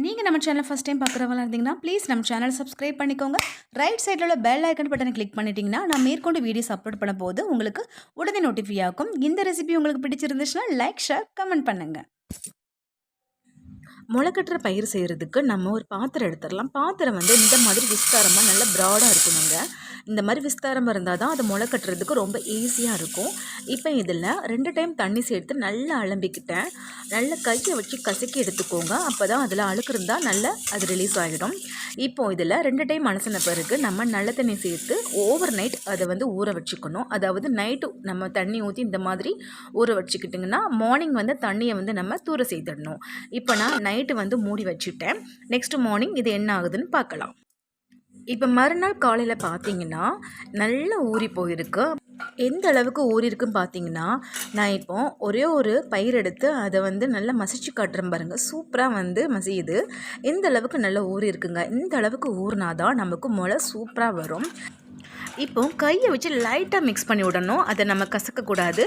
நீங்கள் நம்ம சேனலை ஃபஸ்ட் டைம் பார்க்குறவங்களா இருந்தீங்கன்னா ப்ளீஸ் நம்ம சேனல் சப்ஸ்கிரைப் பண்ணிக்கோங்க. ரைட் சைடில் உள்ள பெல் ஐக்கன் பட்டனை கிளிக் பண்ணிட்டீங்கன்னா நான் மேற்கொண்டு வீடியோஸ் அப்லோட் பண்ண போது உங்களுக்கு உடனே நோட்டிஃபை ஆகும். இந்த ரெசிபி உங்களுக்கு பிடிச்சிருந்துச்சுன்னா லைக், ஷேர், கமெண்ட் பண்ணுங்கள். முளைக்கட்டுற பயிர் செய்கிறதுக்கு நம்ம ஒரு பாத்திரம் எடுத்துடலாம். பாத்திரம் இந்த மாதிரி விஸ்தாரமாக நல்லா ப்ராடாக இருக்கணுங்க. இந்த மாதிரி விஸ்தாரமாக இருந்தால் தான் அது முளை கட்டுறதுக்கு ரொம்ப ஈஸியாக இருக்கும். இப்போ இதில் 2 டைம் தண்ணி சேர்த்து நல்லா அலம்பிக்கிட்டேன். நல்லா கையை வச்சு கசக்கி எடுத்துக்கோங்க. அப்போ தான் அதில் அழுக்கு இருந்தால் நல்லா அது ரிலீஸ் ஆகிடும். இப்போது இதில் 2 டைம் அலசின பிறகு நம்ம நல்ல தண்ணி சேர்த்து ஓவர் நைட் அதை ஊற வச்சுக்கணும். அதாவது நைட்டு நம்ம தண்ணி ஊற்றி இந்த மாதிரி ஊற வச்சுக்கிட்டிங்கன்னா மார்னிங் தண்ணியை நம்ம தூர செய்திடணும். இப்போ நான் நைட்டு மூடி வச்சுட்டேன். நெக்ஸ்ட் மார்னிங் இது என்ன ஆகுதுன்னு பார்க்கலாம். இப்போ மறுநாள் காலையில் பார்த்தீங்கன்னா நல்லா ஊறி போயிருக்கு. எந்த அளவுக்கு ஊறிஇருக்குன்னு பார்த்தீங்கன்னா, நான் இப்போ ஒரே ஒரு பயிர் எடுத்து அதை நல்லா மசிச்சு காட்டுறேன் பாருங்கள். சூப்பராக மசியுது. எந்த அளவுக்கு நல்லா ஊறி இருக்குங்க. இந்த அளவுக்கு ஊறினாதான் நமக்கு முளை சூப்பராக வரும். இப்போ கையை வச்சு லைட்டாக மிக்ஸ் பண்ணி விடணும். அதை நம்ம கசக்கக்கூடாது.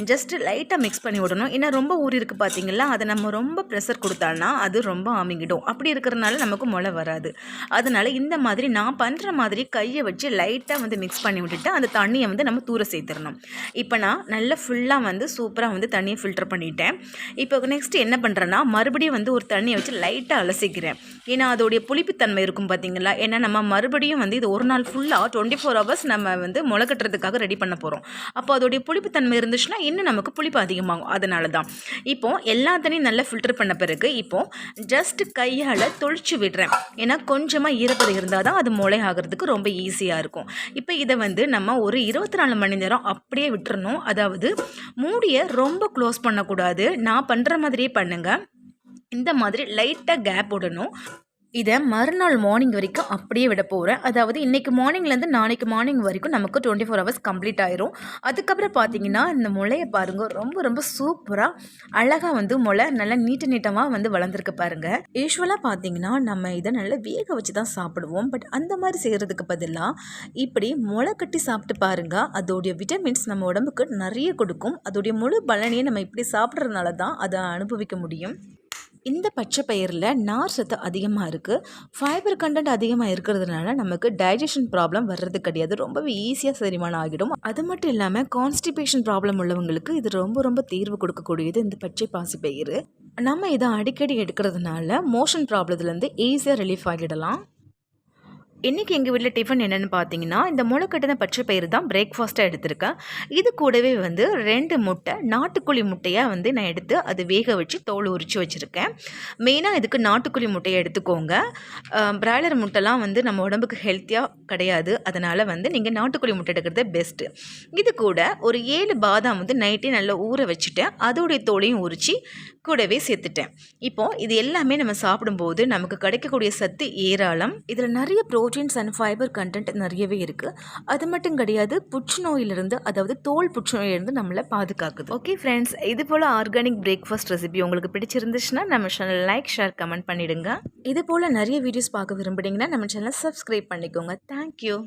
ஜஸ்ட்டு லைட்டாக மிக்ஸ் பண்ணி விடணும். ஏன்னா ரொம்ப ஊறி இருக்குது பார்த்தீங்களா, அதை நம்ம ரொம்ப ப்ரெஷர் கொடுத்தான்னா அது ரொம்ப அமுங்கிடும். அப்படி இருக்கிறதுனால நமக்கு முளை வராது. அதனால் இந்த மாதிரி நான் பண்ணுற மாதிரி கையை வச்சு லைட்டாக மிக்ஸ் பண்ணி விட்டுட்டு அந்த தண்ணியை நம்ம தூர சேர்த்துடணும். இப்போ நான் நல்லா ஃபுல்லாக சூப்பராக தண்ணியை ஃபில்டர் பண்ணிட்டேன். இப்போ நெக்ஸ்ட்டு என்ன பண்ணுறேன்னா, மறுபடியும் ஒரு தண்ணியை வச்சு லைட்டாக அலசிக்கிறேன். ஏன்னா அதோடைய புளிப்புத்தன்மை இருக்கும் பார்த்தீங்களா. ஏன்னா நம்ம மறுபடியும் இது ஒரு நாள் ஃபுல்லாக 24 ஹவர்ஸ் நம்ம முளை கட்டுறதுக்காக ரெடி பண்ண போகிறோம். அப்போ அதோடைய புளிப்புத்தன்மை இருந்துச்சுன்னா இன்னும் நமக்கு புளிப்பு அதிகமாகும். அதனால தான் இப்போது எல்லா தண்ணியும் நல்லா ஃபில்டர் பண்ண பிறகு இப்போது ஜஸ்ட் கையால் தொளிச்சு விடுறேன். ஏன்னா கொஞ்சமாக ஈரப்பதம் இருந்தால் தான் அது முளை ஆகிறதுக்கு ரொம்ப ஈஸியாக இருக்கும். இப்போ இதை நம்ம ஒரு 24 மணி நேரம் அப்படியே விட்டுறணும். அதாவது மூடியை ரொம்ப க்ளோஸ் பண்ணக்கூடாது. நான் பண்ணுற மாதிரியே பண்ணுங்கள். இந்த மாதிரி லைட்டாக கேப் விடணும். இதை மறுநாள் மார்னிங் வரைக்கும் அப்படியே விட போகிறேன். அதாவது இன்றைக்கி மார்னிங்லேருந்து நாளைக்கு மார்னிங் வரைக்கும் நமக்கு 24 ஹவர்ஸ் கம்ப்ளீட் ஆயிரும். அதுக்கப்புறம் பார்த்தீங்கன்னா இந்த முளையை பாருங்கள், ரொம்ப ரொம்ப சூப்பராக அழகாக முளை நல்லா நீட்டமாக வளர்ந்துருக்கு பாருங்கள். யூஸ்வலாக பார்த்தீங்கன்னா நம்ம இதை நல்லா வேக வச்சு தான் சாப்பிடுவோம். பட் அந்த மாதிரி செய்கிறதுக்கு பதிலாக இப்படி முளை கட்டி சாப்பிட்டு பாருங்கள். அதோடைய விட்டமின்ஸ் நம்ம உடம்புக்கு நிறைய கொடுக்கும். அதோடைய முழு பலனையை நம்ம இப்படி சாப்பிட்றதுனால தான் அதை அனுபவிக்க முடியும். இந்த பச்சை பயிரில் நார் சத்து அதிகமாக இருக்குது. ஃபைபர் கண்டென்ட் அதிகமாக இருக்கிறதுனால நமக்கு டைஜஷன் ப்ராப்ளம் வர்றது கிடையாது. ரொம்பவே ஈஸியாக செரிமானம் ஆகிடும். அது மட்டும் இல்லாமல் கான்ஸ்டிபேஷன் ப்ராப்ளம் உள்ளவங்களுக்கு இது ரொம்ப ரொம்ப தீர்வு கொடுக்கக்கூடியது இந்த பச்சை பாசி பயிர். நம்ம இதை அடிக்கடி எடுக்கிறதுனால மோஷன் ப்ராப்ளத்துலேருந்து ஈஸியாக ரிலீஃப் ஆகிடலாம். இன்றைக்கி எங்கள் வீட்டில் டிஃபன் என்னென்னு பார்த்தீங்கன்னா, இந்த முளைக்கட்டின பச்சை பயிறு தான் பிரேக்ஃபாஸ்ட்டாக எடுத்திருக்கேன். இது கூடவே 2 முட்டை நாட்டுக்கோழி முட்டையாக நான் எடுத்து அதை வேக வச்சு தோல் உரித்து வச்சுருக்கேன். மெயினாக இதுக்கு நாட்டுக்கோழி முட்டையை எடுத்துக்கோங்க. பிராய்லர் முட்டைலாம் நம்ம உடம்புக்கு ஹெல்த்தியாக கிடையாது. அதனால் நீங்கள் நாட்டுக்கோழி முட்டை எடுக்கிறது பெஸ்ட்டு. இது கூட ஒரு 7 பாதாம் நைட்டே நல்லா ஊற வச்சுட்டேன். அதோடைய தோலையும் உரித்து கூடவே சேர்த்துட்டேன். இப்போது இது எல்லாமே நம்ம சாப்பிடும்போது நமக்கு கிடைக்கக்கூடிய சத்து ஏராளம். இதில் நிறைய ப்ரோட்டீன்ஸ் அண்ட் ஃபைபர் கண்டென்ட் நிறையவே இருக்குது. அது மட்டும் கிடையாது, புற்றுநோயிலிருந்து, அதாவது தோல் புற்றுநோயிலிருந்து நம்மளை பாதுகாக்குது. ஓகே ஃப்ரெண்ட்ஸ், இது போல் ஆர்கானிக் பிரேக்ஃபாஸ்ட் ரெசிபி உங்களுக்கு பிடிச்சிருந்துச்சுன்னா நம்ம சேனல் லைக், ஷேர், கமெண்ட் பண்ணிவிடுங்க. இது போல் நிறைய வீடியோஸ் பார்க்க விரும்புகிறீங்கன்னா நம்ம சேனலை சப்ஸ்கிரைப் பண்ணிக்கோங்க. தேங்க்யூ.